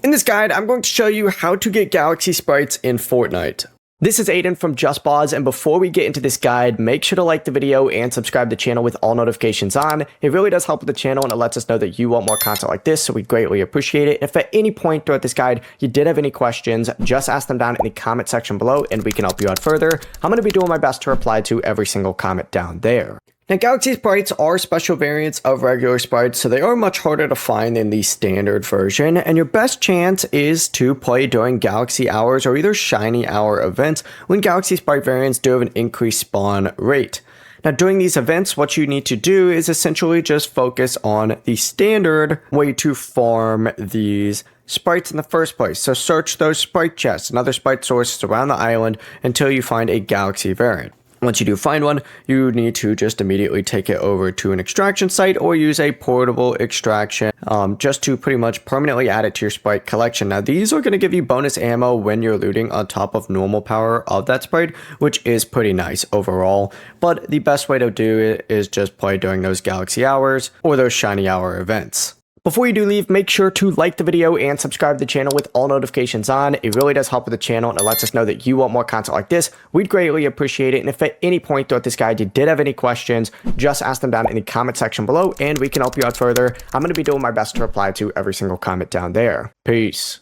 In this guide, I'm going to show you how to get galaxy sprites in Fortnite. This is Aiden from JustBoz, and before we get into this guide, make sure to like the video and subscribe to the channel with all notifications on. It really does help with the channel, and it lets us know that you want more content like this, so we greatly appreciate it. If at any point throughout this guide you did have any questions, just ask them down in the comment section below, and we can help you out further. I'm going to be doing my best to reply to every single comment down there. Now, Galaxy Sprites are special variants of regular sprites, so they are much harder to find than the standard version, and your best chance is to play during Galaxy Hours or either Shiny Hour events when Galaxy Sprite variants do have an increased spawn rate. Now, during these events, what you need to do is essentially just focus on the standard way to farm these sprites in the first place. So search those sprite chests and other sprite sources around the island until you find a Galaxy variant. Once you do find one, you need to just immediately take it over to an extraction site or use a portable extraction just to pretty much permanently add it to your sprite collection. Now, these are going to give you bonus ammo when you're looting on top of normal power of that sprite, which is pretty nice overall. But the best way to do it is just play during those Galaxy Hours or those Shiny Hour events. Before you do leave, make sure to like the video and subscribe to the channel with all notifications on. It really does help with the channel, and it lets us know that you want more content like this. We'd greatly appreciate it. And if at any point throughout this guide you did have any questions, just ask them down in the comment section below, and we can help you out further. I'm going to be doing my best to reply to every single comment down there. Peace.